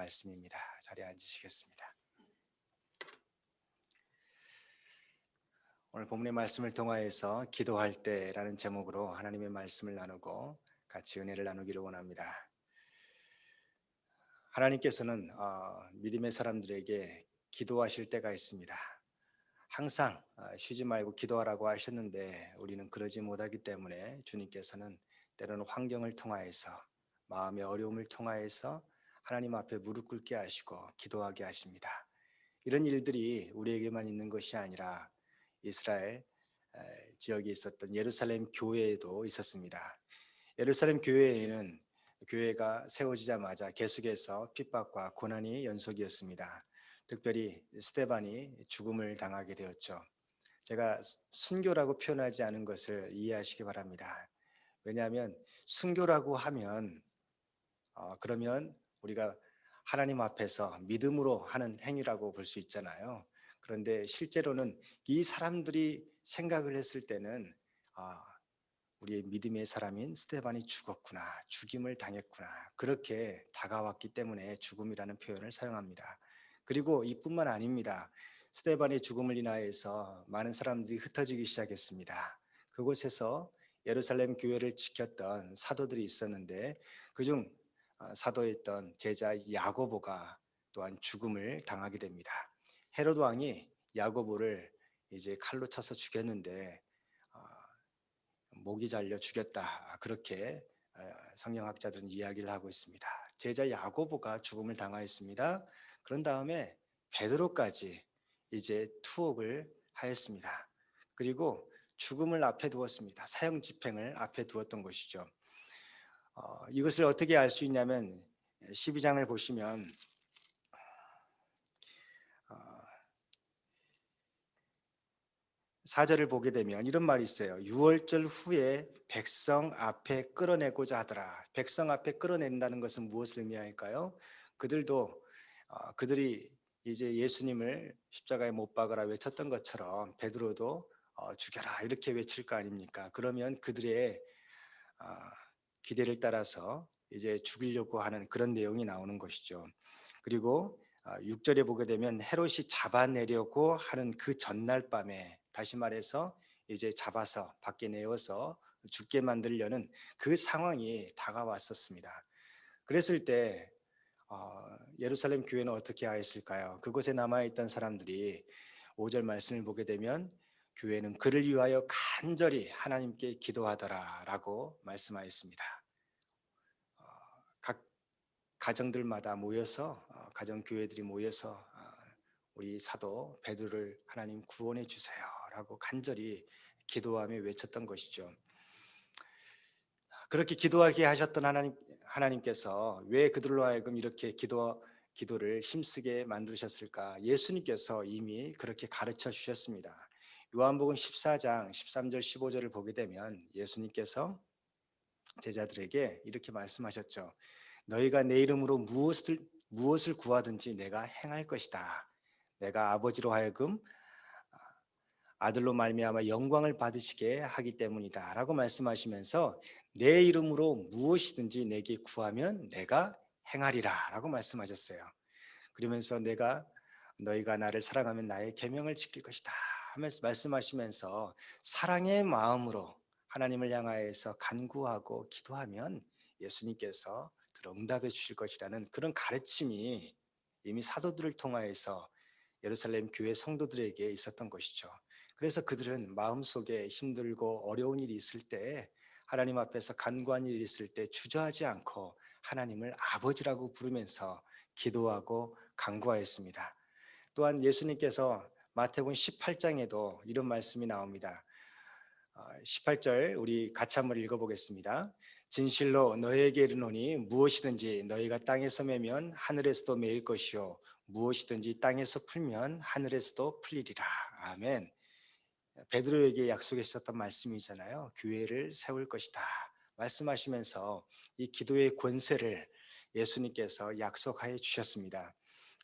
말씀입니다. 자리에 앉으시겠습니다. 오늘 본문의 말씀을 통하여서 기도할 때라는 제목으로 하나님의 말씀을 나누고 같이 은혜를 나누기를 원합니다. 하나님께서는 믿음의 사람들에게 기도하실 때가 있습니다. 항상 쉬지 말고 기도하라고 하셨는데 우리는 그러지 못하기 때문에 주님께서는 때로는 환경을 통하여서 마음의 어려움을 통하여서 하나님 앞에 무릎 꿇게 하시고 기도하게 하십니다. 이런 일들이 우리에게만 있는 것이 아니라 이스라엘 지역에 있었던 예루살렘 교회에도 있었습니다. 예루살렘 교회에는 교회가 세워지자마자 계속해서 핍박과 고난이 연속이었습니다. 특별히 스데반이 죽음을 당하게 되었죠. 제가 순교라고 표현하지 않은 것을 이해하시기 바랍니다. 왜냐하면 순교라고 하면 그러면 우리가 하나님 앞에서 믿음으로 하는 행위라고 볼 수 있잖아요. 그런데 실제로는 이 사람들이 생각을 했을 때는 우리의 믿음의 사람인 스데반이 죽었구나, 죽임을 당했구나, 그렇게 다가왔기 때문에 죽음이라는 표현을 사용합니다. 그리고 이뿐만 아닙니다. 스데반의 죽음을 인하여서 많은 사람들이 흩어지기 시작했습니다. 그곳에서 예루살렘 교회를 지켰던 사도들이 있었는데 그중 사도였던 제자 야고보가 또한 죽음을 당하게 됩니다. 헤롯 왕이 야고보를 이제 칼로 쳐서 죽였는데 목이 잘려 죽였다, 그렇게 성경학자들은 이야기를 하고 있습니다. 제자 야고보가 죽음을 당하였습니다. 그런 다음에 베드로까지 이제 투옥을 하였습니다. 그리고 죽음을 앞에 두었습니다. 사형 집행을 앞에 두었던 것이죠. 이것을 어떻게 알 수 있냐면 12장을 보시면 4절을 보게 되면 이런 말이 있어요. 유월절 후에 백성 앞에 끌어내고자 하더라. 백성 앞에 끌어낸다는 것은 무엇을 의미할까요? 그들이 이제 예수님을 십자가에 못 박으라 외쳤던 것처럼 베드로도 죽여라 이렇게 외칠 거 아닙니까? 그러면 그들의 기대를 따라서 이제 죽이려고 하는 그런 내용이 나오는 것이죠. 그리고 6절에 보게 되면 헤롯이 잡아내려고 하는 그 전날 밤에, 다시 말해서 이제 잡아서 밖에 내어서 죽게 만들려는 그 상황이 다가왔었습니다. 그랬을 때 예루살렘 교회는 어떻게 하였을까요? 그곳에 남아있던 사람들이 5절 말씀을 보게 되면 교회는 그를 위하여 간절히 하나님께 기도하더라라고 말씀하였습니다. 각 가정들마다 모여서 가정교회들이 모여서 우리 사도 베드로를 하나님 구원해 주세요라고 간절히 기도하며 외쳤던 것이죠. 그렇게 기도하게 하셨던 하나님께서 왜 그들로 하여금 이렇게 기도를 힘쓰게 만드셨을까? 예수님께서 이미 그렇게 가르쳐 주셨습니다. 요한복음 14장 13절 15절을 보게 되면 예수님께서 제자들에게 이렇게 말씀하셨죠. 너희가 내 이름으로 무엇을 구하든지 내가 행할 것이다. 내가 아버지로 하여금 아들로 말미암아 영광을 받으시게 하기 때문이다 라고 말씀하시면서 내 이름으로 무엇이든지 내게 구하면 내가 행하리라 라고 말씀하셨어요. 그러면서 너희가 나를 사랑하면 나의 계명을 지킬 것이다 하면서 말씀하시면서 사랑의 마음으로 하나님을 향하여서 간구하고 기도하면 예수님께서 응답해 주실 것이라는 그런 가르침이 이미 사도들을 통하여서 예루살렘 교회 성도들에게 있었던 것이죠. 그래서 그들은 마음속에 힘들고 어려운 일이 있을 때, 하나님 앞에서 간구한 일이 있을 때 주저하지 않고 하나님을 아버지라고 부르면서 기도하고 간구하였습니다. 또한 예수님께서 마태복음 18장에도 이런 말씀이 나옵니다. 18절 우리 같이 한번 읽어보겠습니다. 진실로 너희에게 이르노니 무엇이든지 너희가 땅에서 매면 하늘에서도 매일 것이요 무엇이든지 땅에서 풀면 하늘에서도 풀리리라. 아멘. 베드로에게 약속하셨던 말씀이잖아요. 교회를 세울 것이다 말씀하시면서 이 기도의 권세를 예수님께서 약속하여 주셨습니다.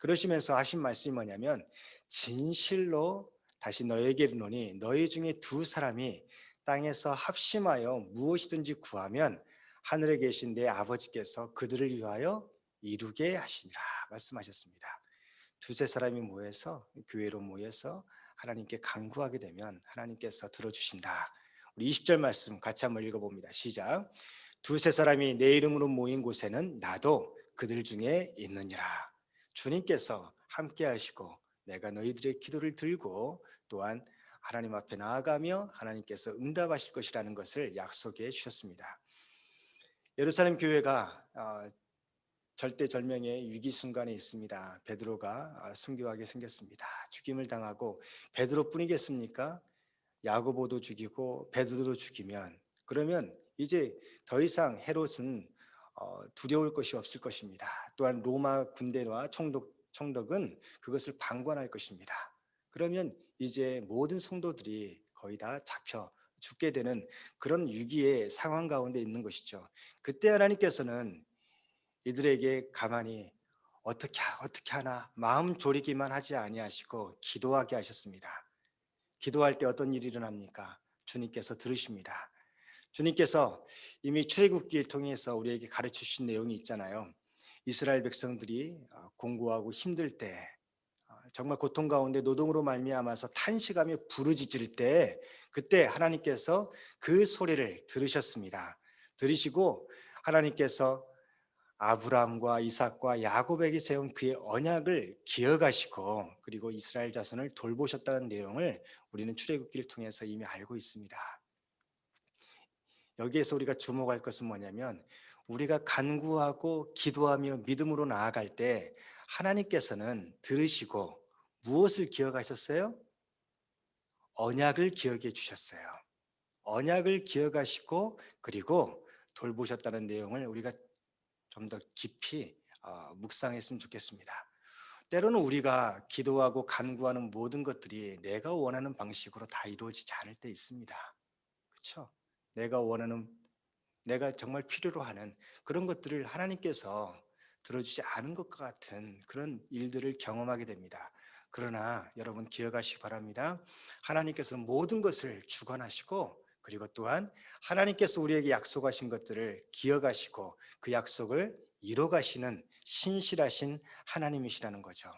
그러시면서 하신 말씀이 뭐냐면 진실로 다시 너에게 이르노니 너희 중에 두 사람이 땅에서 합심하여 무엇이든지 구하면 하늘에 계신 내 아버지께서 그들을 위하여 이루게 하시니라 말씀하셨습니다. 두세 사람이 모여서 교회로 모여서 하나님께 간구하게 되면 하나님께서 들어주신다. 우리 20절 말씀 같이 한번 읽어봅니다. 시작. 두세 사람이 내 이름으로 모인 곳에는 나도 그들 중에 있느니라. 주님께서 함께 하시고 내가 너희들의 기도를 들고 또한 하나님 앞에 나아가며 하나님께서 응답하실 것이라는 것을 약속해 주셨습니다. 예루살렘 교회가 절대절명의 위기 순간에 있습니다. 베드로가 순교하게 생겼습니다. 죽임을 당하고 베드로뿐이겠습니까? 야고보도 죽이고 베드로도 죽이면 그러면 이제 더 이상 헤롯은 두려울 것이 없을 것입니다. 또한 로마 군대와 총독은 그것을 방관할 것입니다. 그러면 이제 모든 성도들이 거의 다 잡혀 죽게 되는 그런 위기의 상황 가운데 있는 것이죠. 그때 하나님께서는 이들에게 가만히 어떻게 하나 마음 졸이기만 하지 아니하시고 기도하게 하셨습니다. 기도할 때 어떤 일이 일어납니까? 주님께서 들으십니다. 주님께서 이미 출애굽기를 통해서 우리에게 가르쳐 주신 내용이 있잖아요. 이스라엘 백성들이 공고하고 힘들 때 정말 고통 가운데 노동으로 말미암아서 탄식하며 부르짖을 때 그때 하나님께서 그 소리를 들으셨습니다. 들으시고 하나님께서 아브라함과 이삭과 야곱에게 세운 그의 언약을 기억하시고 그리고 이스라엘 자손을 돌보셨다는 내용을 우리는 출애굽기를 통해서 이미 알고 있습니다. 여기에서 우리가 주목할 것은 뭐냐면 우리가 간구하고 기도하며 믿음으로 나아갈 때 하나님께서는 들으시고 무엇을 기억하셨어요? 언약을 기억해 주셨어요. 언약을 기억하시고 그리고 돌보셨다는 내용을 우리가 좀 더 깊이 묵상했으면 좋겠습니다. 때로는 우리가 기도하고 간구하는 모든 것들이 내가 원하는 방식으로 다 이루어지지 않을 때 있습니다. 그렇죠? 내가 원하는, 내가 정말 필요로 하는 그런 것들을 하나님께서 들어주지 않은 것과 같은 그런 일들을 경험하게 됩니다. 그러나 여러분 기억하시기 바랍니다. 하나님께서 모든 것을 주관하시고 그리고 또한 하나님께서 우리에게 약속하신 것들을 기억하시고 그 약속을 이뤄가시는 신실하신 하나님이시라는 거죠.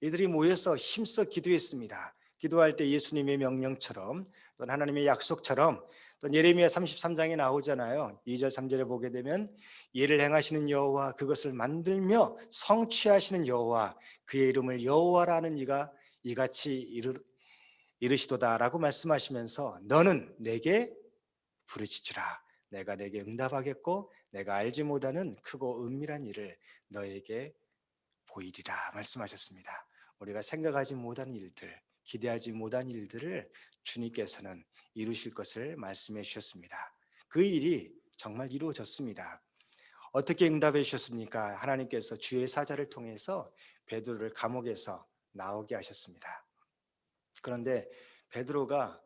이들이 모여서 힘써 기도했습니다. 기도할 때 예수님의 명령처럼 또 하나님의 약속처럼 또 예레미야 33장에 나오잖아요. 2절 3절에 보게 되면 이를 행하시는 여호와 그것을 만들며 성취하시는 여호와 그의 이름을 여호와라는 이가 이같이 이르시도다라고 말씀하시면서 너는 내게 부르짖으라. 내가 내게 응답하겠고 내가 알지 못하는 크고 은밀한 일을 너에게 보이리라 말씀하셨습니다. 우리가 생각하지 못한 일들, 기대하지 못한 일들을 주님께서는 이루실 것을 말씀해 주셨습니다. 그 일이 정말 이루어졌습니다. 어떻게 응답해 주셨습니까? 하나님께서 주의 사자를 통해서 베드로를 감옥에서 나오게 하셨습니다. 그런데 베드로가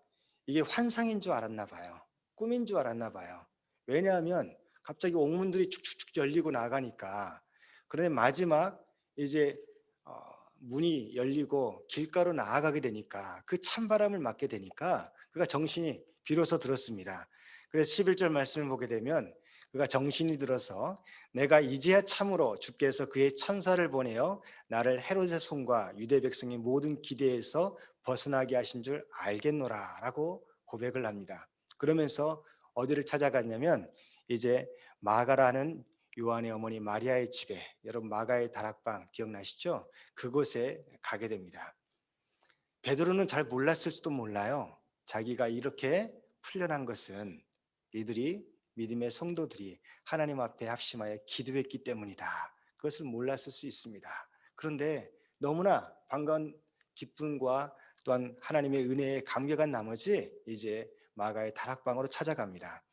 이게 환상인 줄 알았나 봐요. 꿈인 줄 알았나 봐요. 왜냐하면 갑자기 옥문들이 축축축 열리고 나가니까. 그런데 마지막 이제 문이 열리고 길가로 나아가게 되니까 그 찬바람을 맞게 되니까 그가 정신이 비로소 들었습니다. 그래서 11절 말씀을 보게 되면 그가 정신이 들어서 내가 이제야 참으로 주께서 그의 천사를 보내어 나를 헤롯의 손과 유대 백성의 모든 기대에서 벗어나게 하신 줄 알겠노라 라고 고백을 합니다. 그러면서 어디를 찾아갔냐면 이제 마가라는 요한의 어머니 마리아의 집에, 여러분 마가의 다락방 기억나시죠? 그곳에 가게 됩니다. 베드로는 잘 몰랐을지도 몰라요. 자기가 이렇게 풀려난 것은 이들이 믿음의 성도들이 하나님 앞에 합심하여 기도했기 때문이다. 그것을 몰랐을 수 있습니다. 그런데 너무나 반가운 기쁨과 또한 하나님의 은혜에 감격한 나머지 이제 마가의 다락방으로 찾아갑니다.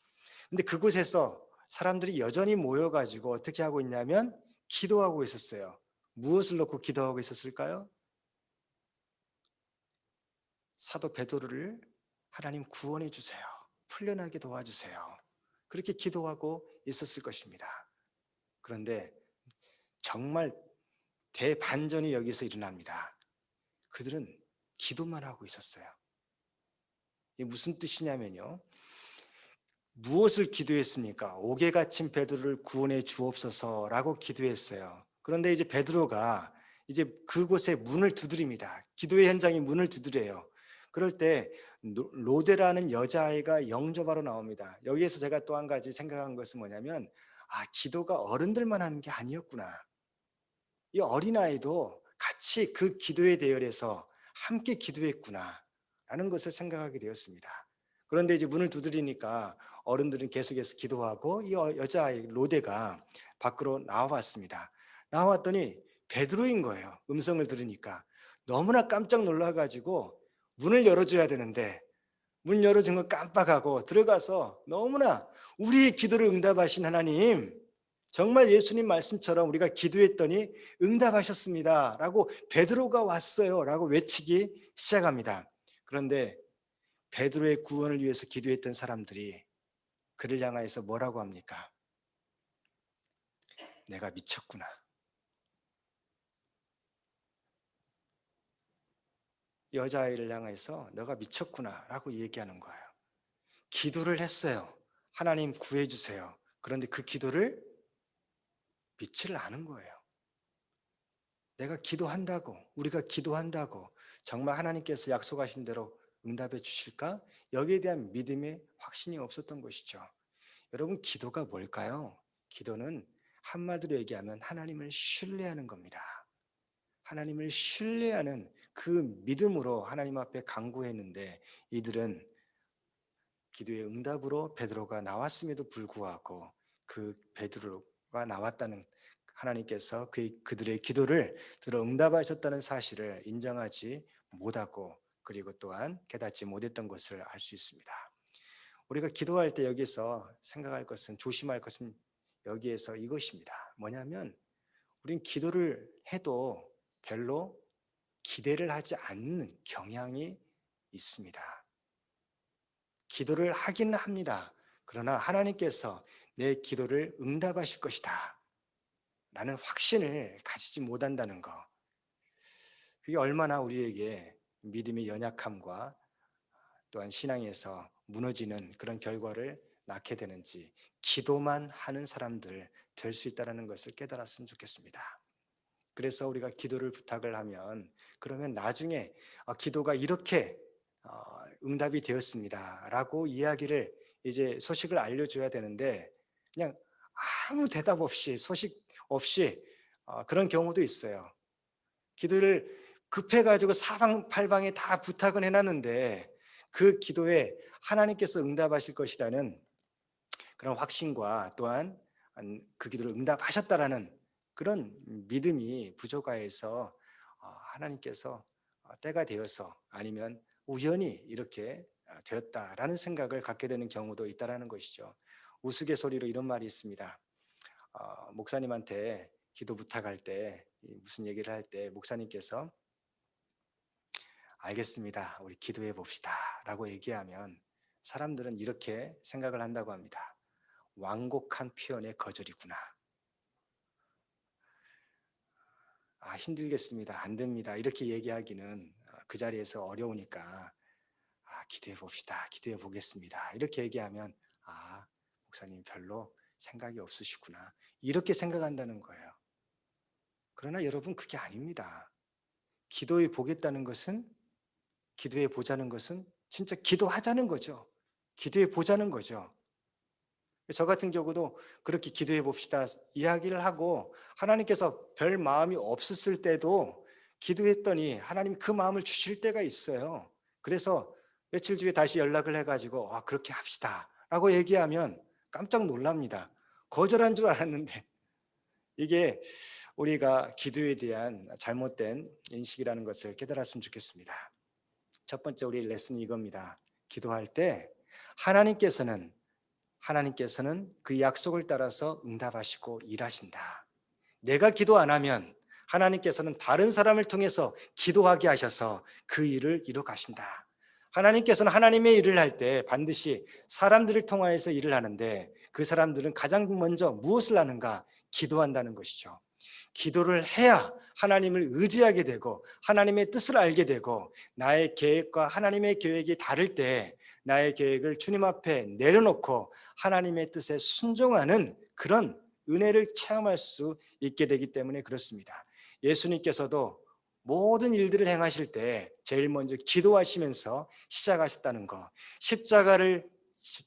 근데 그곳에서 사람들이 여전히 모여가지고 어떻게 하고 있냐면 기도하고 있었어요. 무엇을 놓고 기도하고 있었을까요? 사도 베드로를 하나님 구원해 주세요. 풀려나게 도와주세요. 그렇게 기도하고 있었을 것입니다. 그런데 정말 대반전이 여기서 일어납니다. 그들은 기도만 하고 있었어요. 이게 무슨 뜻이냐면요. 무엇을 기도했습니까? 옥에 갇힌 베드로를 구원해 주옵소서라고 기도했어요. 그런데 이제 베드로가 이제 그곳에 문을 두드립니다. 기도의 현장에 문을 두드려요. 그럴 때 로데라는 여자아이가 영접하러 나옵니다. 여기에서 제가 또 한 가지 생각한 것은 뭐냐면, 기도가 어른들만 하는 게 아니었구나. 이 어린아이도 같이 그 기도의 대열에서 함께 기도했구나 라는 것을 생각하게 되었습니다. 그런데 이제 문을 두드리니까 어른들은 계속해서 기도하고 이 여자아이 로데가 밖으로 나와봤습니다. 나왔더니 베드로인 거예요. 음성을 들으니까 너무나 깜짝 놀라가지고 문을 열어줘야 되는데 문 열어준 거 깜빡하고 들어가서 너무나 우리의 기도를 응답하신 하나님, 정말 예수님 말씀처럼 우리가 기도했더니 응답하셨습니다 라고 베드로가 왔어요 라고 외치기 시작합니다. 그런데 베드로의 구원을 위해서 기도했던 사람들이 그를 향하여서 뭐라고 합니까? 내가 미쳤구나. 여자아이를 향해서 너가 미쳤구나 라고 얘기하는 거예요. 기도를 했어요. 하나님 구해주세요. 그런데 그 기도를 믿지를 않은 거예요. 내가 기도한다고, 우리가 기도한다고 정말 하나님께서 약속하신 대로 응답해 주실까? 여기에 대한 믿음의 확신이 없었던 것이죠. 여러분, 기도가 뭘까요? 기도는 한마디로 얘기하면 하나님을 신뢰하는 겁니다. 하나님을 신뢰하는 그 믿음으로 하나님 앞에 간구했는데 이들은 기도의 응답으로 베드로가 나왔음에도 불구하고 그 베드로가 나왔다는, 하나님께서 그들의 기도를 들어 응답하셨다는 사실을 인정하지 못하고 그리고 또한 깨닫지 못했던 것을 알 수 있습니다. 우리가 기도할 때 여기서 생각할 것은, 조심할 것은 여기에서 이것입니다. 뭐냐면 우린 기도를 해도 별로 기대를 하지 않는 경향이 있습니다. 기도를 하기는 합니다. 그러나 하나님께서 내 기도를 응답하실 것이다 라는 확신을 가지지 못한다는 것, 그게 얼마나 우리에게 믿음의 연약함과 또한 신앙에서 무너지는 그런 결과를 낳게 되는지, 기도만 하는 사람들 될 수 있다는 것을 깨달았으면 좋겠습니다. 그래서 우리가 기도를 부탁을 하면 그러면 나중에 기도가 이렇게 응답이 되었습니다 라고 이야기를, 이제 소식을 알려줘야 되는데 그냥 아무 대답 없이, 소식 없이 그런 경우도 있어요. 기도를 급해가지고 사방팔방에 다 부탁은 해놨는데 그 기도에 하나님께서 응답하실 것이라는 그런 확신과 또한 그 기도를 응답하셨다라는 그런 믿음이 부족하여서 하나님께서 때가 되어서 아니면 우연히 이렇게 되었다라는 생각을 갖게 되는 경우도 있다라는 것이죠. 우스갯소리로 이런 말이 있습니다. 목사님한테 기도 부탁할 때 무슨 얘기를 할 때 목사님께서 알겠습니다, 우리 기도해 봅시다 라고 얘기하면 사람들은 이렇게 생각을 한다고 합니다. 완곡한 표현의 거절이구나. 힘들겠습니다, 안 됩니다 이렇게 얘기하기는 그 자리에서 어려우니까 기도해 봅시다, 기도해 보겠습니다 이렇게 얘기하면 목사님 별로 생각이 없으시구나 이렇게 생각한다는 거예요. 그러나 여러분, 그게 아닙니다. 기도해 보겠다는 것은, 기도해 보자는 것은 진짜 기도하자는 거죠. 기도해 보자는 거죠. 저 같은 경우도 그렇게 기도해 봅시다 이야기를 하고 하나님께서 별 마음이 없었을 때도 기도했더니 하나님 그 마음을 주실 때가 있어요. 그래서 며칠 뒤에 다시 연락을 해가지고 그렇게 합시다 라고 얘기하면 깜짝 놀랍니다. 거절한 줄 알았는데. 이게 우리가 기도에 대한 잘못된 인식이라는 것을 깨달았으면 좋겠습니다. 첫 번째 우리 레슨이 이겁니다. 기도할 때 하나님께서는 그 약속을 따라서 응답하시고 일하신다. 내가 기도 안 하면 하나님께서는 다른 사람을 통해서 기도하게 하셔서 그 일을 이뤄 가신다. 하나님께서는 하나님의 일을 할 때 반드시 사람들을 통하여서 일을 하는데 그 사람들은 가장 먼저 무엇을 하는가? 기도한다는 것이죠. 기도를 해야 하나님을 의지하게 되고 하나님의 뜻을 알게 되고 나의 계획과 하나님의 계획이 다를 때 나의 계획을 주님 앞에 내려놓고 하나님의 뜻에 순종하는 그런 은혜를 체험할 수 있게 되기 때문에 그렇습니다. 예수님께서도 모든 일들을 행하실 때 제일 먼저 기도하시면서 시작하셨다는 것, 십자가를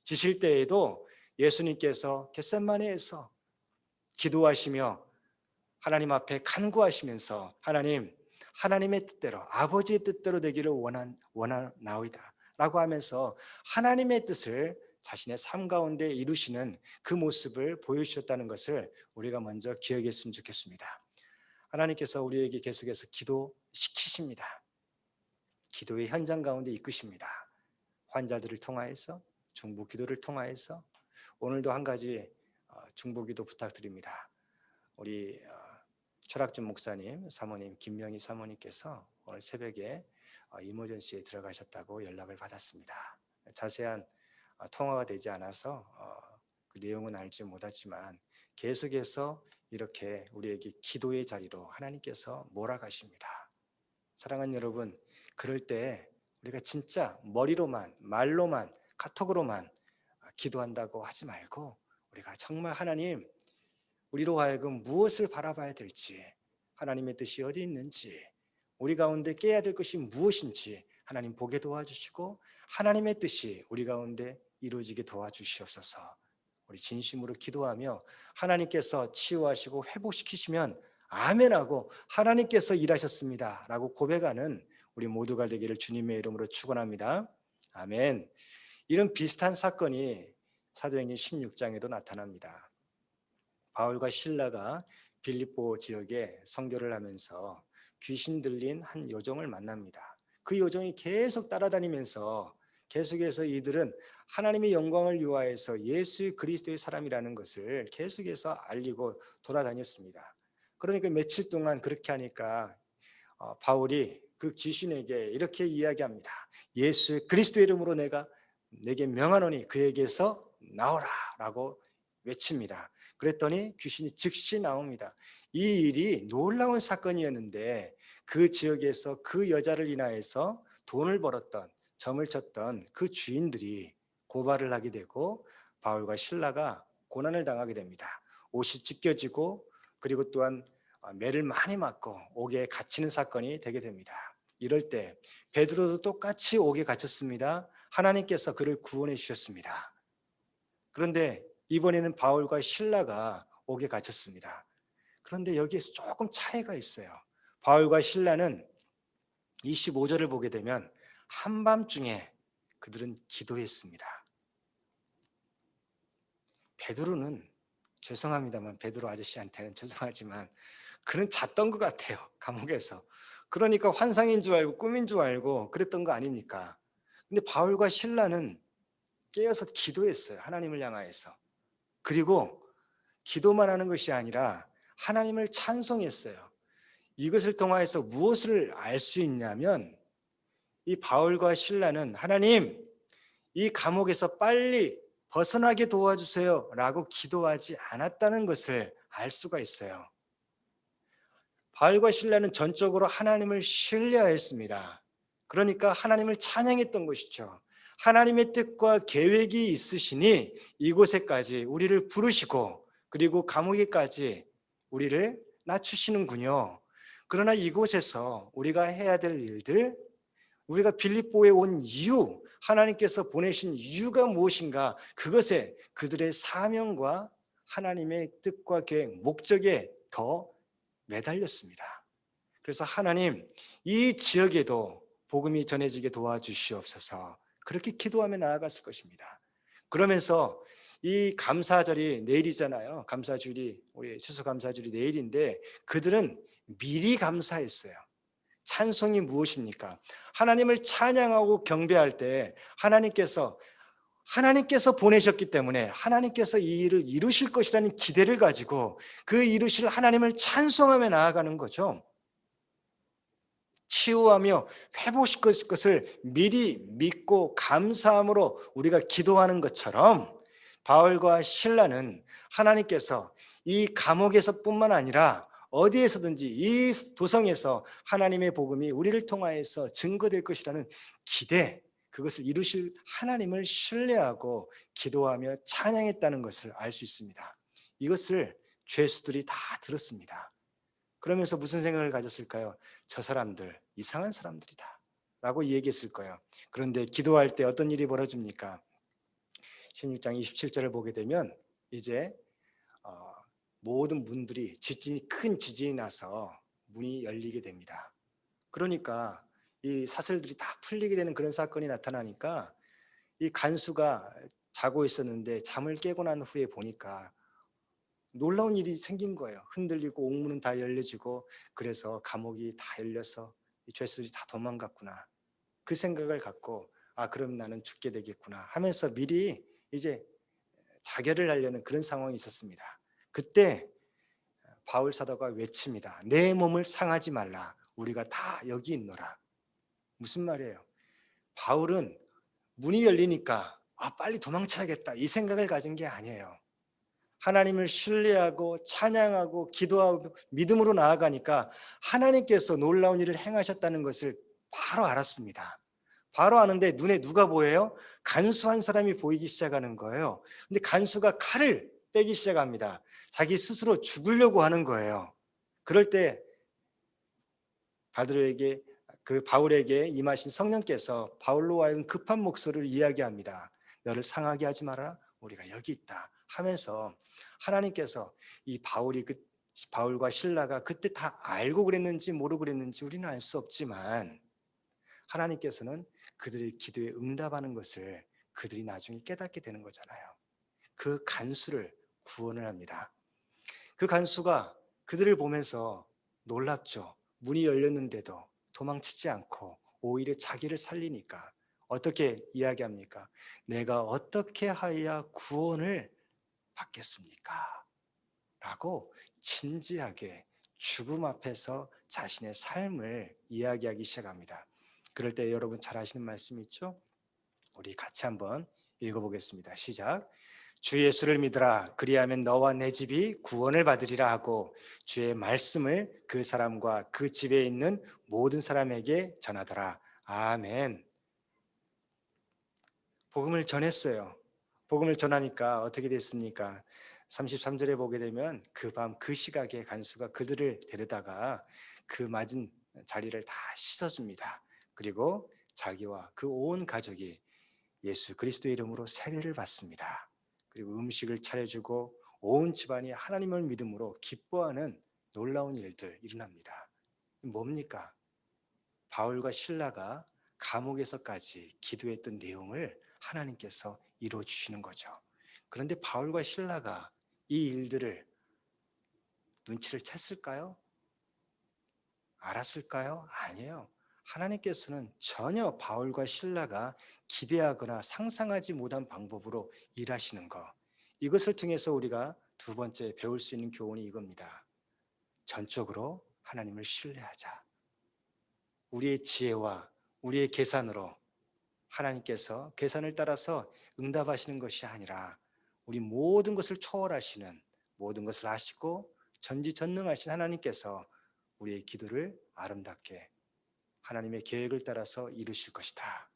지실 때에도 예수님께서 겟세마네에서 기도하시며 하나님 앞에 간구하시면서 하나님의 뜻대로 아버지의 뜻대로 되기를 원하나이다 라고 하면서 하나님의 뜻을 자신의 삶 가운데 이루시는 그 모습을 보여주셨다는 것을 우리가 먼저 기억했으면 좋겠습니다. 하나님께서 우리에게 계속해서 기도시키십니다. 기도의 현장 가운데 이끄십니다. 환자들을 통하여서, 중보기도를 통하여서. 오늘도 한 가지 중보기도 부탁드립니다. 우리 최락준 목사님, 사모님, 김명희 사모님께서 오늘 새벽에 이머전시에 들어가셨다고 연락을 받았습니다. 자세한 통화가 되지 않아서 그 내용은 알지 못하지만 계속해서 이렇게 우리에게 기도의 자리로 하나님께서 몰아가십니다. 사랑하는 여러분, 그럴 때 우리가 진짜 머리로만, 말로만, 카톡으로만 기도한다고 하지 말고 우리가 정말 하나님, 우리로 하여금 무엇을 바라봐야 될지, 하나님의 뜻이 어디 있는지, 우리 가운데 깨야 될 것이 무엇인지 하나님 보게 도와주시고 하나님의 뜻이 우리 가운데 이루어지게 도와주시옵소서. 우리 진심으로 기도하며 하나님께서 치유하시고 회복시키시면 아멘하고 하나님께서 일하셨습니다 라고 고백하는 우리 모두가 되기를 주님의 이름으로 축원합니다. 아멘. 이런 비슷한 사건이 사도행전 16장에도 나타납니다. 바울과 실라가 빌립보 지역에 선교를 하면서 귀신 들린 한 요정을 만납니다. 그 요정이 계속 따라다니면서 계속해서 이들은 하나님의 영광을 위하여서 예수 그리스도의 사람이라는 것을 계속해서 알리고 돌아다녔습니다. 그러니까 며칠 동안 그렇게 하니까 바울이 그 귀신에게 이렇게 이야기합니다. 예수 그리스도의 이름으로 내게 명하노니 그에게서 나오라 라고 외칩니다. 그랬더니 귀신이 즉시 나옵니다. 이 일이 놀라운 사건이었는데 그 지역에서 그 여자를 인하여서 돈을 벌었던, 점을 쳤던 그 주인들이 고발을 하게 되고 바울과 실라가 고난을 당하게 됩니다. 옷이 찢겨지고 그리고 또한 매를 많이 맞고 옥에 갇히는 사건이 되게 됩니다. 이럴 때 베드로도 똑같이 옥에 갇혔습니다. 하나님께서 그를 구원해 주셨습니다. 그런데 이번에는 바울과 실라가 옥에 갇혔습니다. 그런데 여기에서 조금 차이가 있어요. 바울과 실라는 25절을 보게 되면 한밤중에 그들은 기도했습니다. 베드로는 죄송합니다만 베드로 아저씨한테는 죄송하지만 그는 잤던 것 같아요. 감옥에서. 그러니까 환상인 줄 알고 꿈인 줄 알고 그랬던 거 아닙니까? 근데 바울과 실라는 깨어서 기도했어요. 하나님을 향하여서. 그리고 기도만 하는 것이 아니라 하나님을 찬송했어요. 이것을 통하여서 무엇을 알 수 있냐면 이 바울과 실라는 하나님, 이 감옥에서 빨리 벗어나게 도와주세요 라고 기도하지 않았다는 것을 알 수가 있어요. 바울과 실라는 전적으로 하나님을 신뢰하였습니다. 그러니까 하나님을 찬양했던 것이죠. 하나님의 뜻과 계획이 있으시니 이곳에까지 우리를 부르시고 그리고 감옥에까지 우리를 낮추시는군요. 그러나 이곳에서 우리가 해야 될 일들, 우리가 빌립보에 온 이유, 하나님께서 보내신 이유가 무엇인가, 그것에 그들의 사명과 하나님의 뜻과 계획, 목적에 더 매달렸습니다. 그래서 하나님, 이 지역에도 복음이 전해지게 도와주시옵소서, 그렇게 기도하며 나아갔을 것입니다. 그러면서 이 감사절이 내일이잖아요. 감사주일이, 우리 추수감사주일이 내일인데 그들은 미리 감사했어요. 찬송이 무엇입니까? 하나님을 찬양하고 경배할 때 하나님께서 보내셨기 때문에 하나님께서 이 일을 이루실 것이라는 기대를 가지고 그 이루실 하나님을 찬송하며 나아가는 거죠. 치유하며 회복시킬 것을 미리 믿고 감사함으로 우리가 기도하는 것처럼 바울과 실라는 하나님께서 이 감옥에서뿐만 아니라 어디에서든지 이 도성에서 하나님의 복음이 우리를 통하여서 증거될 것이라는 기대, 그것을 이루실 하나님을 신뢰하고 기도하며 찬양했다는 것을 알 수 있습니다. 이것을 죄수들이 다 들었습니다. 그러면서 무슨 생각을 가졌을까요? 저 사람들 이상한 사람들이다 라고 얘기했을 거예요. 그런데 기도할 때 어떤 일이 벌어집니까? 16장 27절을 보게 되면 이제 모든 문들이 큰 지진이 나서 문이 열리게 됩니다. 그러니까 이 사슬들이 다 풀리게 되는 그런 사건이 나타나니까 이 간수가 자고 있었는데 잠을 깨고 난 후에 보니까 놀라운 일이 생긴 거예요. 흔들리고 옥문은 다 열려지고, 그래서 감옥이 다 열려서 이 죄수들이 다 도망갔구나. 그 생각을 갖고 그럼 나는 죽게 되겠구나 하면서 미리 이제 자결을 하려는 그런 상황이 있었습니다. 그때 바울 사도가 외칩니다. 내 몸을 상하지 말라. 우리가 다 여기 있노라. 무슨 말이에요? 바울은 문이 열리니까 빨리 도망쳐야겠다 이 생각을 가진 게 아니에요. 하나님을 신뢰하고 찬양하고 기도하고 믿음으로 나아가니까 하나님께서 놀라운 일을 행하셨다는 것을 바로 알았습니다. 바로 아는데 눈에 누가 보여요? 간수한 사람이 보이기 시작하는 거예요. 근데 간수가 칼을 빼기 시작합니다. 자기 스스로 죽으려고 하는 거예요. 그럴 때 바울에게 임하신 성령께서 바울로 하여금 급한 목소리를 이야기합니다. 너를 상하게 하지 마라. 우리가 여기 있다 하면서 하나님께서 이 바울과 실라가 그때 다 알고 그랬는지 모르고 그랬는지 우리는 알 수 없지만 하나님께서는 그들의 기도에 응답하는 것을 그들이 나중에 깨닫게 되는 거잖아요. 그 간수를 구원을 합니다. 그 간수가 그들을 보면서 놀랍죠. 문이 열렸는데도 도망치지 않고 오히려 자기를 살리니까 어떻게 이야기합니까? 내가 어떻게 하여야 구원을 받겠습니까? 라고 진지하게 죽음 앞에서 자신의 삶을 이야기하기 시작합니다. 그럴 때 여러분 잘 아시는 말씀 있죠? 우리 같이 한번 읽어보겠습니다. 시작. 주 예수를 믿으라. 그리하면 너와 내 집이 구원을 받으리라 하고 주의 말씀을 그 사람과 그 집에 있는 모든 사람에게 전하더라. 아멘. 복음을 전했어요. 복음을 전하니까 어떻게 됐습니까? 33절에 보게 되면 그 밤 그 시각에 간수가 그들을 데려다가 그 맞은 자리를 다 씻어줍니다. 그리고 자기와 그 온 가족이 예수 그리스도의 이름으로 세례를 받습니다. 그리고 음식을 차려주고 온 집안이 하나님을 믿음으로 기뻐하는 놀라운 일들 일어납니다. 뭡니까? 바울과 실라가 감옥에서까지 기도했던 내용을 하나님께서 이루어 주시는 거죠. 그런데 바울과 실라가 이 일들을 눈치를 챘을까요? 알았을까요? 아니에요. 하나님께서는 전혀 바울과 실라가 기대하거나 상상하지 못한 방법으로 일하시는 것. 이것을 통해서 우리가 두 번째 배울 수 있는 교훈이 이겁니다. 전적으로 하나님을 신뢰하자. 우리의 지혜와 우리의 계산으로 하나님께서 계산을 따라서 응답하시는 것이 아니라 우리 모든 것을 초월하시는, 모든 것을 아시고 전지전능하신 하나님께서 우리의 기도를 아름답게 하나님의 계획을 따라서 이루실 것이다.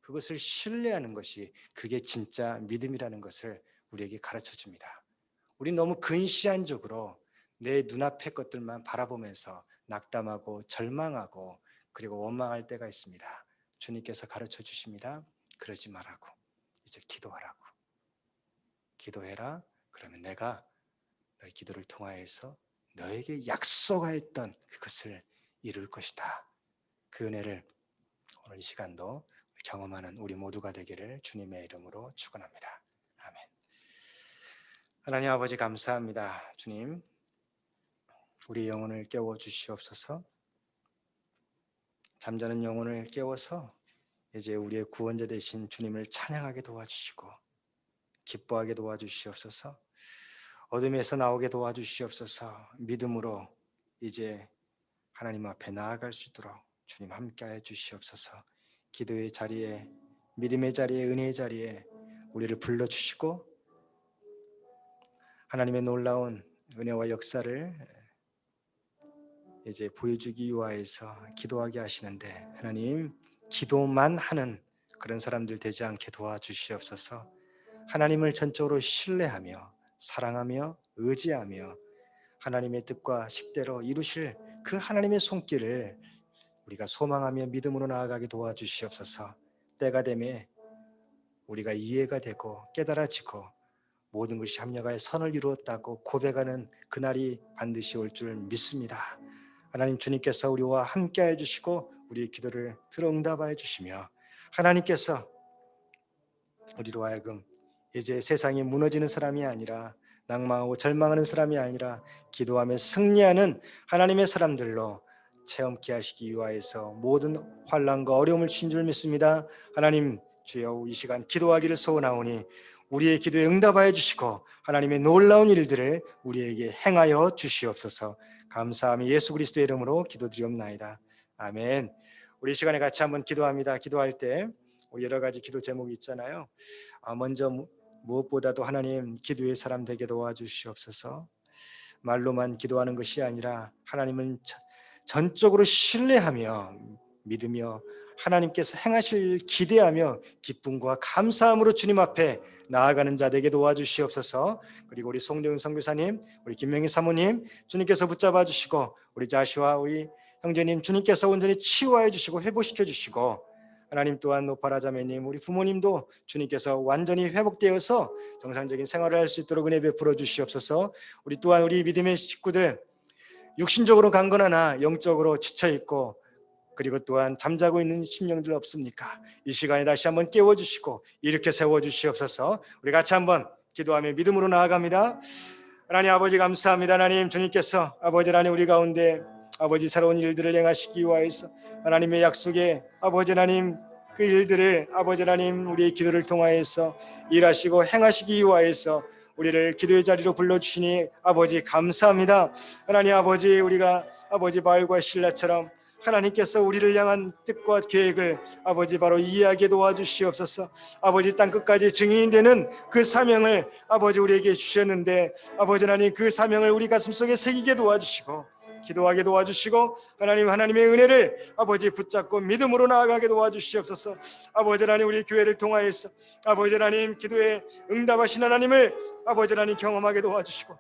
그것을 신뢰하는 것이 그게 진짜 믿음이라는 것을 우리에게 가르쳐 줍니다. 우리 너무 근시안적으로 내 눈앞의 것들만 바라보면서 낙담하고 절망하고 그리고 원망할 때가 있습니다. 주님께서 가르쳐 주십니다. 그러지 말라고. 이제 기도하라고. 기도해라. 그러면 내가 너의 기도를 통하여서 너에게 약속하였던 그것을 이룰 것이다. 그 은혜를 오늘 이 시간도 경험하는 우리 모두가 되기를 주님의 이름으로 축원합니다. 아멘. 하나님 아버지 감사합니다. 주님, 우리 영혼을 깨워 주시옵소서. 잠자는 영혼을 깨워서 이제 우리의 구원자 되신 주님을 찬양하게 도와주시고 기뻐하게 도와주시옵소서. 어둠에서 나오게 도와주시옵소서. 믿음으로 이제 하나님 앞에 나아갈 수 있도록 주님 함께하여 주시옵소서. 기도의 자리에, 믿음의 자리에, 은혜의 자리에 우리를 불러주시고 하나님의 놀라운 은혜와 역사를 이제 보여주기 위하여서 기도하게 하시는데 하나님, 기도만 하는 그런 사람들 되지 않게 도와주시옵소서. 하나님을 전적으로 신뢰하며 사랑하며 의지하며 하나님의 뜻과 식대로 이루실 그 하나님의 손길을 우리가 소망하며 믿음으로 나아가게 도와주시옵소서. 때가 되매 우리가 이해가 되고 깨달아지고 모든 것이 합력하여 선을 이루었다고 고백하는 그날이 반드시 올 줄 믿습니다. 하나님, 주님께서 우리와 함께해 주시고 우리의 기도를 들어 응답하여 주시며 하나님께서 우리로 하여금 이제 세상이 무너지는 사람이 아니라 낭망하고 절망하는 사람이 아니라 기도하며 승리하는 하나님의 사람들로 체험케 하시기 위하여서 모든 환난과 어려움을 주신 줄 믿습니다. 하나님, 주여 이 시간 기도하기를 소원하오니 우리의 기도에 응답하여 주시고 하나님의 놀라운 일들을 우리에게 행하여 주시옵소서. 감사하며 예수 그리스도의 이름으로 기도드리옵나이다. 아멘. 우리 이 시간에 같이 한번 기도합니다. 기도할 때 우리 여러 가지 기도 제목이 있잖아요. 먼저 무엇보다도 하나님, 기도의 사람 되게 도와주시옵소서. 말로만 기도하는 것이 아니라 하나님은 전적으로 신뢰하며 믿으며 하나님께서 행하실 기대하며 기쁨과 감사함으로 주님 앞에 나아가는 자 되게 도와주시옵소서. 그리고 우리 송대훈 선교사님, 우리 김명희 사모님 주님께서 붙잡아 주시고 우리 자시와 우리 형제님 주님께서 온전히 치유하여 주시고 회복시켜 주시고 하나님 또한 노파라 자매님, 우리 부모님도 주님께서 완전히 회복되어서 정상적인 생활을 할 수 있도록 은혜 베풀어 주시옵소서. 우리 또한 우리 믿음의 식구들 육신적으로 강건하나 영적으로 지쳐있고 그리고 또한 잠자고 있는 심령들 없습니까? 이 시간에 다시 한번 깨워주시고 이렇게 세워주시옵소서. 우리 같이 한번 기도하며 믿음으로 나아갑니다. 하나님 아버지 감사합니다. 하나님, 주님께서 아버지 하나님 우리 가운데 아버지 새로운 일들을 행하시기 위하여서 하나님의 약속에 아버지 하나님 그 일들을 아버지 하나님 우리의 기도를 통하여서 일하시고 행하시기 위하여서 우리를 기도의 자리로 불러주시니 아버지 감사합니다. 하나님 아버지, 우리가 아버지 바울과 실라처럼 하나님께서 우리를 향한 뜻과 계획을 아버지 바로 이해하게 도와주시옵소서. 아버지 땅끝까지 증인이 되는 그 사명을 아버지 우리에게 주셨는데 아버지 하나님 그 사명을 우리 가슴속에 새기게 도와주시고 기도하게 도와주시고 하나님의 은혜를 아버지 붙잡고 믿음으로 나아가게 도와주시옵소서. 아버지 하나님 우리 교회를 통하여서 아버지 하나님 기도에 응답하신 하나님을 아버지 하나님 경험하게 도와주시고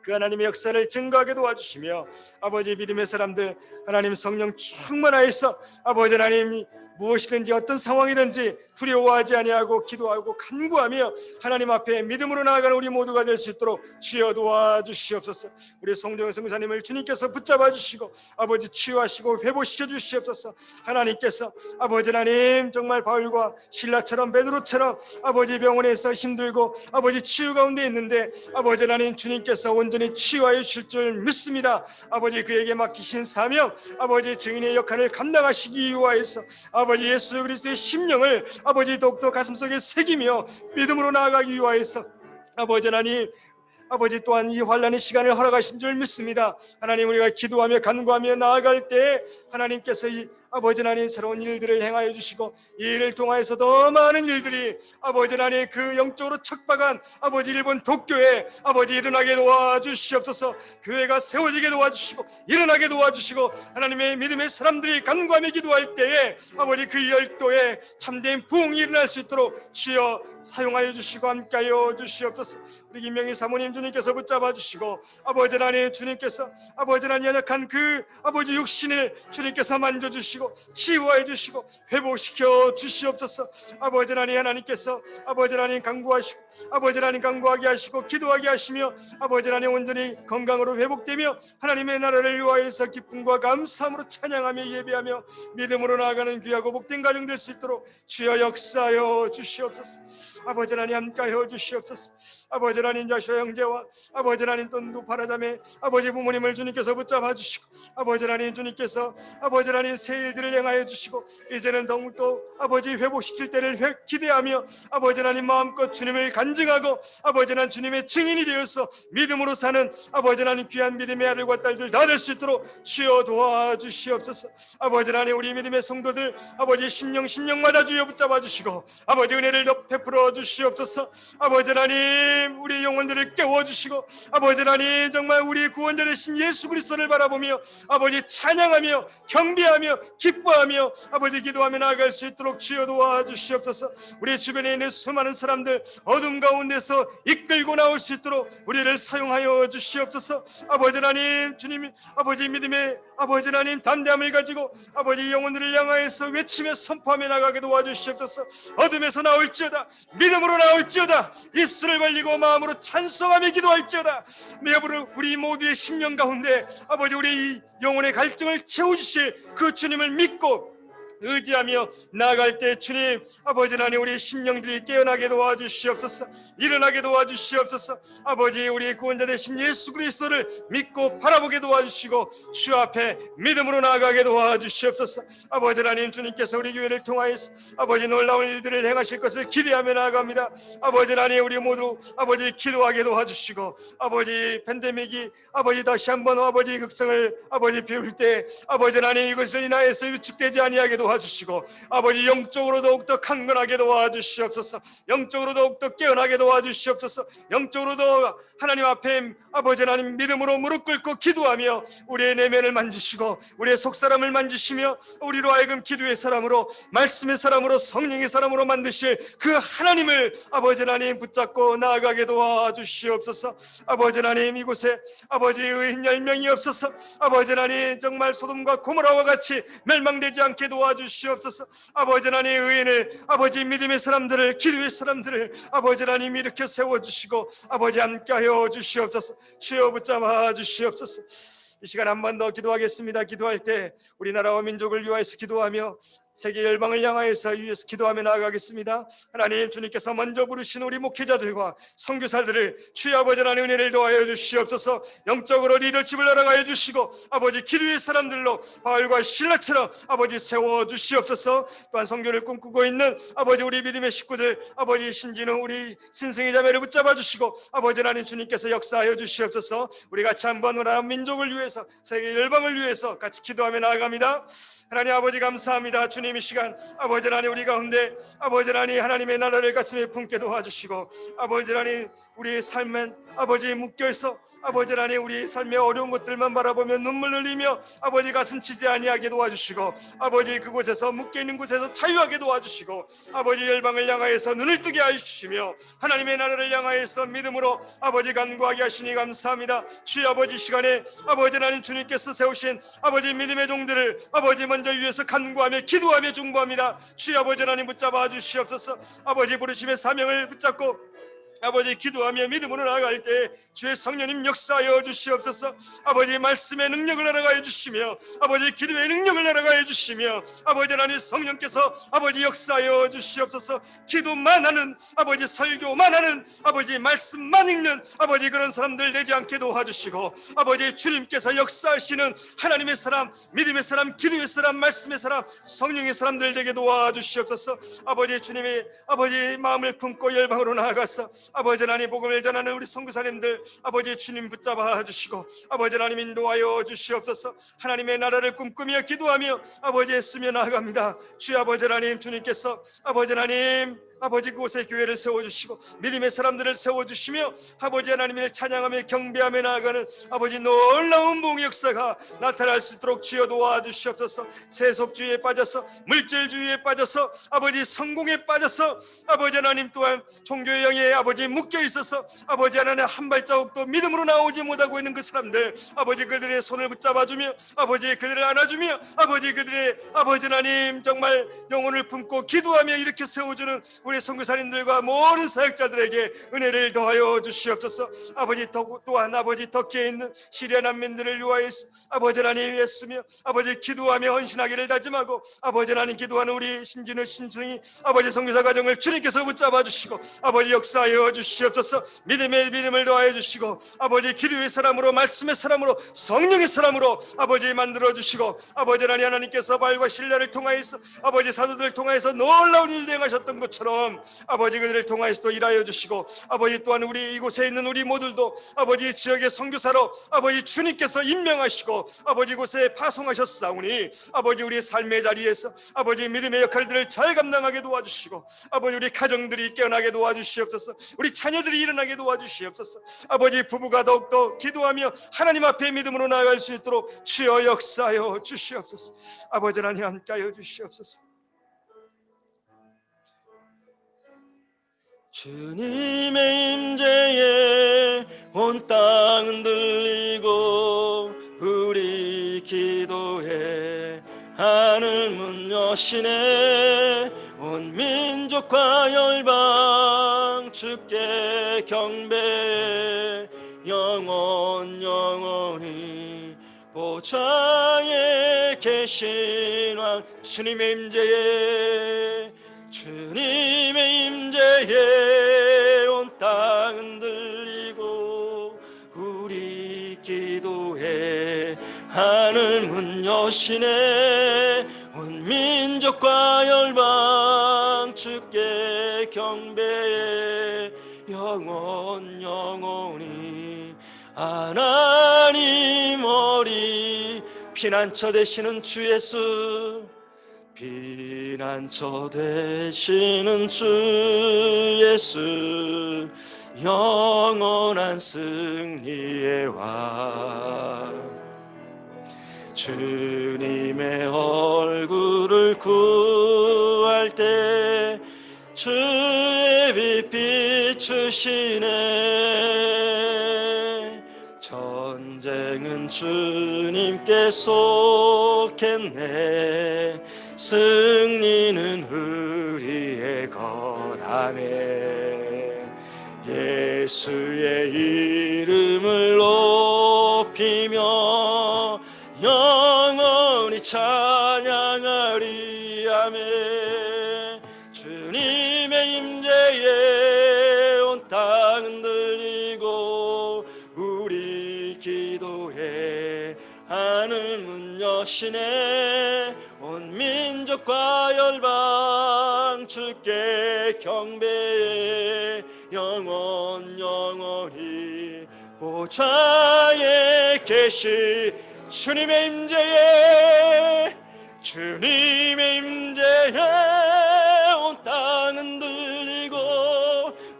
그 하나님의 역사를 증거하게 도와주시며 아버지 믿음의 사람들 하나님 성령 충만하여서 아버지 하나님 무엇이든지 어떤 상황이든지 두려워하지 아니하고 기도하고 간구하며 하나님 앞에 믿음으로 나아가는 우리 모두가 될 수 있도록 주여 도와주시옵소서. 우리 송정현 선교사님을 주님께서 붙잡아 주시고 아버지 치유하시고 회복시켜 주시옵소서. 하나님께서 아버지 하나님 정말 바울과 실라처럼 베드로처럼 아버지 병원에서 힘들고 아버지 치유 가운데 있는데 아버지 하나님 주님께서 온전히 치유하여 주실 줄 믿습니다. 아버지 그에게 맡기신 사명 아버지 증인의 역할을 감당하시기 위하여서 아버지 예수 그리스도의 심령을 아버지 더욱더 가슴속에 새기며 믿음으로 나아가기 위하여서 아버지 하나님 아버지 또한 이 환난의 시간을 허락하신 줄 믿습니다. 하나님 우리가 기도하며 간구하며 나아갈 때 하나님께서 이 아버지 하나님 새로운 일들을 행하여 주시고 이 일을 통하여서 더 많은 일들이 아버지 하나님 그 영적으로 척박한 아버지 일본 도쿄에 아버지 일어나게 도와주시옵소서. 교회가 세워지게 도와주시고 일어나게 도와주시고 하나님의 믿음의 사람들이 간구하며 기도할 때에 아버지 그 열도에 참된 부흥이 일어날 수 있도록 주여 사용하여 주시고 함께하여 주시옵소서. 우리 김명희 사모님 주님께서 붙잡아 주시고 아버지 하나님 주님께서 아버지 하나님 연약한 그 아버지 육신을 주님께서 만져주시고 치유하여 주시고 회복시켜 주시옵소서. 아버지 하나님 하나님께서 아버지 하나님 간구하시고 아버지 하나님 간구하게 하시고 기도하게 하시며 아버지 하나님 온전히 건강으로 회복되며 하나님의 나라를 위하여서 기쁨과 감사함으로 찬양하며 예배하며 믿음으로 나아가는 귀하고 복된 가정 될 수 있도록 주여 역사하여 주시옵소서. 아버지 하나님 함께하여 주시옵소서. 아버지 하나님 자쇼 형제와 아버지 하나님 또 노파라자매 아버지 부모님을 주님께서 붙잡아 주시고 아버지 하나님 주님께서 아버지 하나님 새 일들을 행하여 주시고 이제는 더욱더 아버지 회복시킬 때를 기대하며 아버지 하나님 마음껏 주님을 간증하고 아버지 하나님 주님의 증인이 되어서 믿음으로 사는 아버지 하나님 귀한 믿음의 아들과 딸들 다 될 수 있도록 주여 도와주시옵소서. 아버지 하나님 우리 믿음의 성도들 아버지 심령마다 주여 붙잡아 주시고 아버지 은혜를 더 베풀어 주시옵소서. 아버지 하나님 우리 영혼들을 깨워주시고 아버지 하나님 정말 우리 구원자 되신 예수 그리스도를 바라보며 아버지 찬양하며 경배하며 기뻐하며 아버지 기도하며 나아갈 수 있도록 주여 도와주시옵소서. 우리 주변에 있는 수많은 사람들 어둠 가운데서 이끌고 나올 수 있도록 우리를 사용하여 주시옵소서. 아버지 하나님, 주님 아버지 믿음의 아버지 하나님 담대함을 가지고 아버지 영혼들을 향하여서 외치며 선포하며 나가게 도와주시옵소서. 어둠에서 나올지어다, 믿음으로 나올지어다, 입술을 벌리고 마음으로 찬송하며 기도할지어다. 우리 모두의 심령 가운데 아버지 우리 영혼의 갈증을 채워주실 그 주님을 믿고 의지하며 나아갈 때 주님 아버지 하나님 우리 심령들이 깨어나게 도와주시옵소서. 일어나게 도와주시옵소서. 아버지 우리 구원자 되신 예수 그리스도를 믿고 바라보게 도와주시고 주 앞에 믿음으로 나아가게 도와주시옵소서. 아버지 하나님, 주님께서 우리 교회를 통하여서 아버지 놀라운 일들을 행하실 것을 기대하며 나아갑니다. 아버지 하나님, 우리 모두 아버지 기도하게 도와주시고 아버지 팬데믹이 아버지 다시 한번 아버지 극성을 아버지 비울 때 아버지 하나님 이것을 인하여서 위축되지 아니하게 도와주시고 아버지 영적으로 더욱더 강건하게 도와주시옵소서. 영적으로 더욱더 깨어나게 도와주시옵소서. 영적으로 더 하나님 앞에 아버지 하나님 믿음으로 무릎 꿇고 기도하며 우리의 내면을 만지시고 우리의 속사람을 만지시며 우리로 하여금 기도의 사람으로 말씀의 사람으로 성령의 사람으로 만드실 그 하나님을 아버지 하나님 붙잡고 나아가게 도와주시옵소서. 아버지 하나님, 이곳에 아버지 의인 10명이 없어서 아버지 하나님 정말 소돔과 고모라와 같이 멸망되지 않게 도와주시옵소서. 아버지 하나님, 의인을 아버지 믿음의 사람들을 기도의 사람들을 아버지 하나님 일으켜 세워주시고 아버지 함께하여 주시옵소서. 주여 붙잡아 주시옵소서. 이 시간 한 번 더 기도하겠습니다. 기도할 때 우리나라와 민족을 위하여서 기도하며 세계 열방을 향하여서 위해서 기도하며 나아가겠습니다. 하나님, 주님께서 먼저 부르신 우리 목회자들과 선교사들을 주의 아버지 하나님 은혜를 더하여 주시옵소서. 영적으로 리더십을 알아가여 주시고 아버지 기도의 사람들로 바울과 실라처럼 아버지 세워주시옵소서. 또한 선교를 꿈꾸고 있는 아버지 우리 믿음의 식구들 아버지 신진우 우리 신승희 자매를 붙잡아 주시고 아버지 하나님 주님께서 역사하여 주시옵소서. 우리 같이 한번 우리 민족을 위해서 세계 열방을 위해서 같이 기도하며 나아갑니다. 하나님 아버지 감사합니다. 주님, 이 시간 아버지 하나님 우리 가운데 아버지 하나님 하나님의 나라를 가슴에 품게 도와주시고 아버지 하나님 우리의 삶은 아버지 묶여있어 아버지 하나님 우리 삶의 어려운 것들만 바라보며 눈물 흘리며 아버지 가슴 치지 아니하게 도와주시고 아버지 그곳에서 묶여있는 곳에서 자유하게 도와주시고 아버지 열방을 향하여서 눈을 뜨게 하시며 하나님의 나라를 향하여서 믿음으로 아버지 간구하게 하시니 감사합니다. 주의 아버지 시간에 아버지 하나님 주님께서 세우신 아버지 믿음의 종들을 아버지 먼저 위해서 간구하며 기도하며 중보합니다. 주의 아버지 하나님 붙잡아 주시옵소서. 아버지 부르심의 사명을 붙잡고 아버지 기도하며 믿음으로 나아갈 때 주의 성령님 역사하여 주시옵소서. 아버지 말씀의 능력을 알아가여 주시며 아버지 기도의 능력을 알아가여 주시며 아버지 하나님 성령께서 아버지 역사하여 주시옵소서. 기도만 하는 아버지 설교만 하는 아버지 말씀만 읽는 아버지 그런 사람들 되지 않게 도와주시고 아버지 주님께서 역사하시는 하나님의 사람 믿음의 사람 기도의 사람 말씀의 사람 성령의 사람들 되게 도와주시옵소서. 아버지 주님의 아버지 마음을 품고 열방으로 나아가서 아버지 하나님 복음을 전하는 우리 선교사님들 아버지 주님 붙잡아 주시고 아버지 하나님 인도하여 주시옵소서. 하나님의 나라를 꿈꾸며 기도하며 아버지 애쓰며 나아갑니다. 주의 아버지 하나님 주님께서 아버지 하나님 아버지 그곳에 교회를 세워주시고 믿음의 사람들을 세워주시며 아버지 하나님을 찬양하며 경배하며 나아가는 아버지 놀라운 부흥 역사가 나타날 수 있도록 주여 도와주시옵소서. 세속주의에 빠져서 물질주의에 빠져서 아버지 성공에 빠져서 아버지 하나님 또한 종교의 영에 아버지 묶여 있어서 아버지 하나님 한 발자국도 믿음으로 나오지 못하고 있는 그 사람들 아버지 그들의 손을 붙잡아주며 아버지 그들을 안아주며 아버지 그들의 아버지 하나님 정말 영혼을 품고 기도하며 이렇게 세워주는 우리 선교사님들과 모든 사역자들에게 은혜를 더하여 주시옵소서. 아버지 또한 아버지 터키에 있는 시리아 난민들을 위하여서 아버지 하나님 애쓰며 아버지 기도하며 헌신하기를 다짐하고 아버지 하나님 기도하는 우리 신진우 신승희 아버지 선교사 가정을 주님께서 붙잡아 주시고 아버지 역사하여 주시옵소서. 믿음을 더하여 주시고 아버지 기도의 사람으로 말씀의 사람으로 성령의 사람으로 아버지 만들어 주시고 아버지 하나님께서 바울과 실라를 통하여서 아버지 사도들을 통하여서 놀라운 일을 행하셨던 것처럼 것처럼 아버지 그들을 통하여서도 일하여 주시고 아버지 또한 우리 이곳에 있는 우리 모두도 아버지 지역의 선교사로 아버지 주님께서 임명하시고 아버지 곳에 파송하셨사오니 아버지 우리 삶의 자리에서 아버지 믿음의 역할들을 잘 감당하게 도와주시고 아버지 우리 가정들이 깨어나게 도와주시옵소서. 우리 자녀들이 일어나게 도와주시옵소서. 아버지 부부가 더욱더 기도하며 하나님 앞에 믿음으로 나아갈 수 있도록 주여 역사하여 주시옵소서. 아버지 하나님 함께하여 주시옵소서. 주님의 임재에 온 땅은 들리고 우리 기도에 하늘 문 여시네. 온 민족과 열방 주께 경배 영원히 보좌에 계신 왕 주님의 임재에 온 땅은 들리고 우리 기도에 하늘 문 여시네. 온 민족과 열방 주께 경배해 영원히 하나님 어리 피난처 되시는 주 예수, 피난처 되시는 주 예수, 영원한 승리의 왕. 주님의 얼굴을 구할 때 주의 빛 비추시네. 전쟁은 주님께 속했네. 승리는 우리의 것. 아멘. 예수의 이름을 높이며 영원히 찬양하리. 아멘. 주님의 임재에 온 땅은 들리고 우리 기도에 하늘 문 여시네. 온 민족과 열방 주께 경배해 영원히 보좌에 계시 주님의 임재에 온 땅은 들리고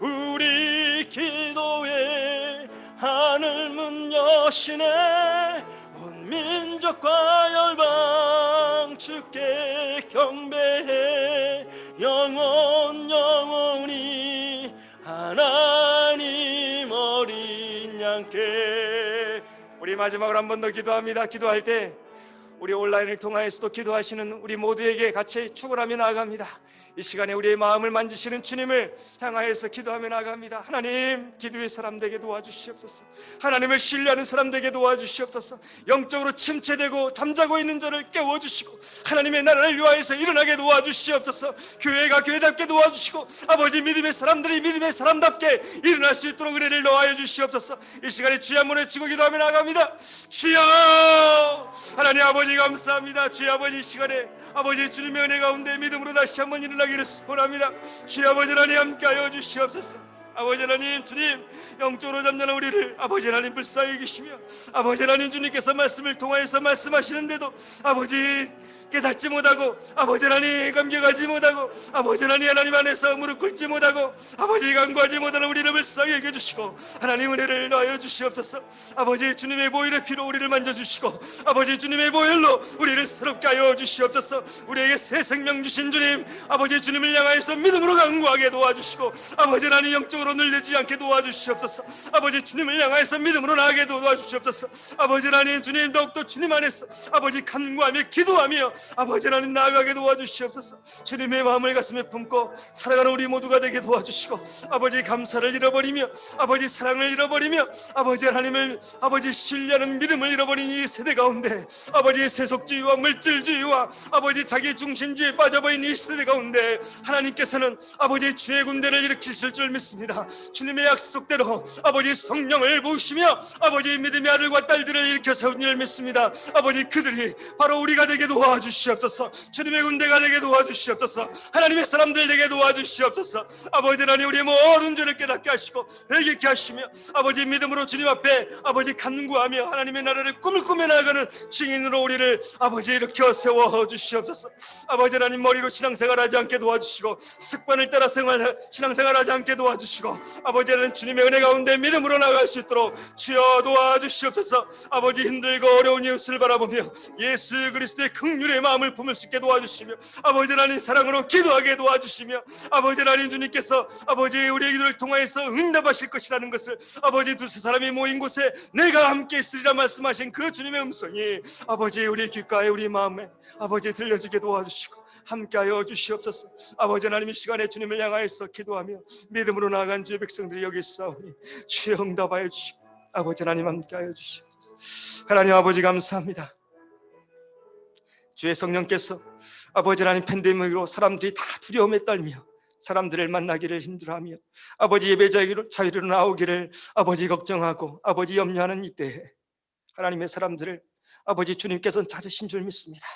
우리 기도에 하늘 문 여시네. 온 민족과 열방 주께 경배해 영원히 하나님 어린 양께. 우리 마지막으로 한 번 더 기도합니다. 기도할 때 우리 온라인을 통하여서도 기도하시는 우리 모두에게 같이 축원하며 나아갑니다. 이 시간에 우리의 마음을 만지시는 주님을 향하여서 기도하며 나아갑니다. 하나님, 기도의 사람 되게 도와주시옵소서. 하나님을 신뢰하는 사람 되게 도와주시옵소서. 영적으로 침체되고 잠자고 있는 자를 깨워주시고 하나님의 나라를 위하여서 일어나게 도와주시옵소서. 교회가 교회답게 도와주시고 아버지 믿음의 사람들이 믿음의 사람답게 일어날 수 있도록 은혜를 넣어하여 주시옵소서. 이 시간에 주여 한번 외치고 기도하며 나아갑니다. 주여, 하나님 아버지 감사합니다. 주여 아버지, 이 시간에 아버지 주님의 은혜 가운데 믿음으로 다시 한번 일어나기를 소원합니다. 주여 아버지 하나님 함께하여 주시옵소서. 아버지 하나님, 주님 영적으로 잠자는 우리를 아버지 하나님 불쌍히 여기시며 아버지 하나님 주님께서 말씀을 통하여서 말씀하시는데도 아버지 깨닫지 못하고 아버지 하나님 감격하지 못하고 아버지 하나님 안에서 무릎 꿇지 못하고 아버지 간구하지 못하는 우리를 불쌍히 여겨주시고 하나님 은혜를 넣어 주시옵소서. 아버지 주님의 보혈의 피로 우리를 만져주시고 아버지 주님의 보혈로 우리를 새롭게 하여 주시옵소서. 우리에게 새 생명 주신 주님, 아버지 주님을 향하여서 믿음으로 간구하게 도와주시고 아버지 하나님 영적으로 늘리지 않게 도와주시옵소서. 아버지 주님을 향하여서 믿음으로 나아가게 도와주시옵소서. 아버지 하나님, 주님 더욱더 주님 안에서 아버지 간구하며 기도하며 아버지 하나님 나아가게 도와주시옵소서. 주님의 마음을 가슴에 품고 살아가는 우리 모두가 되게 도와주시고 아버지 감사를 잃어버리며 아버지 사랑을 잃어버리며 아버지 하나님을 아버지 신뢰하는 믿음을 잃어버린 이 세대 가운데 아버지 세속주의와 물질주의와 아버지 자기 중심주의에 빠져버린 이 세대 가운데 하나님께서는 아버지 주의 군대를 일으키실 줄 믿습니다. 기도합니다. 주님의 약속대로 아버지 성령을 부으시며 아버지 믿음의 아들과 딸들을 일으켜 세운 줄 믿습니다. 아버지 그들이 바로 우리가 되게 도와주시옵소서. 주님의 군대가 되게 도와주시옵소서. 하나님의 사람들 되게 도와주시옵소서. 아버지 하나님 우리의 모든 죄를 깨닫게 하시고 회개케 하시며 아버지 믿음으로 주님 앞에 아버지 간구하며 하나님의 나라를 꿈을 꾸며 나아가는 증인으로 우리를 아버지 일으켜 세워 주시옵소서. 아버지 하나님 머리로 신앙생활하지 않게 도와주시고 습관을 따라 신앙생활하지 않게 도와주시고 아버지 하나님 주님의 은혜 가운데 믿음으로 나아갈 수 있도록 주여 도와주시옵소서. 아버지 힘들고 어려운 이웃을 바라보며 예수 그리스도의 긍휼의 마음을 품을 수 있게 도와주시며 아버지 하나님 사랑으로 기도하게 도와주시며 아버지 하나님 주님께서 아버지 우리의 기도를 통하여서 응답하실 것이라는 것을 아버지 두세 사람이 모인 곳에 내가 함께 있으리라 말씀하신 그 주님의 음성이 아버지 우리 귓가에 우리 마음에 아버지 들려지게 도와주시고 함께하여 주시옵소서. 아버지 하나님 이 시간에 주님을 향하여서 기도하며 믿음으로 나아간 주의 백성들이 여기 있사오니 주여 응답하여 주시고 아버지 하나님 함께하여 주시옵소서. 하나님 아버지 감사합니다. 주의 성령께서 아버지 하나님 팬데믹으로 사람들이 다 두려움에 떨며 사람들을 만나기를 힘들어하며 아버지 예배 자유로 나오기를 아버지 걱정하고 아버지 염려하는 이때에 하나님의 사람들을 아버지 주님께서는 찾으신 줄 믿습니다.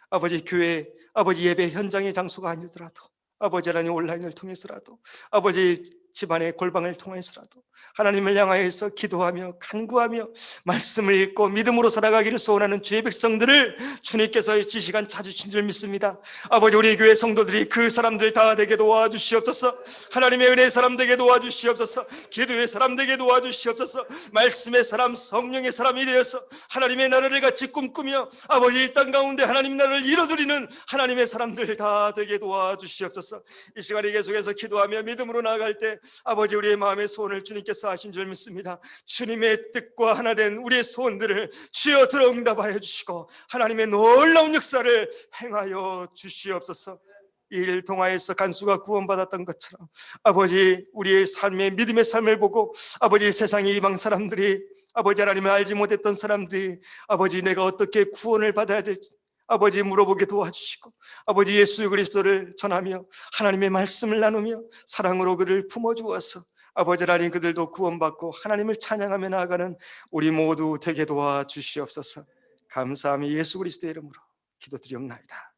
아버지 교회 아버지 예배 현장의 장소가 아니더라도 아버지 하나님 온라인을 통해서라도 아버지 집안의 골방을 통해서라도 하나님을 향하여서 기도하며 간구하며 말씀을 읽고 믿음으로 살아가기를 소원하는 주의 백성들을 주님께서 이 시간 찾으신 줄 믿습니다. 아버지 우리 교회 성도들이 그 사람들 다 되게 도와주시옵소서. 하나님의 은혜의 사람 되게 도와주시옵소서. 기도의 사람 되게 도와주시옵소서. 말씀의 사람 성령의 사람이 되어서 하나님의 나라를 같이 꿈꾸며 아버지 이 땅 가운데 하나님 나라를 이뤄드리는 하나님의 사람들 다 되게 도와주시옵소서. 이 시간에 계속해서 기도하며 믿음으로 나아갈 때 아버지 우리의 마음의 소원을 주님께서 하신 줄 믿습니다. 주님의 뜻과 하나 된 우리의 소원들을 주여 들어 응답하여 주시고 하나님의 놀라운 역사를 행하여 주시옵소서. 이 일 통하여서 간수가 구원받았던 것처럼 아버지 우리의 삶의 믿음의 삶을 보고 아버지 세상의 이방 사람들이 아버지 하나님을 알지 못했던 사람들이 아버지 내가 어떻게 구원을 받아야 될지 아버지 물어보게 도와주시고 아버지 예수 그리스도를 전하며 하나님의 말씀을 나누며 사랑으로 그를 품어주어서 아버지 하나님 그들도 구원받고 하나님을 찬양하며 나아가는 우리 모두 되게 도와주시옵소서. 감사함이 예수 그리스도의 이름으로 기도드리옵나이다.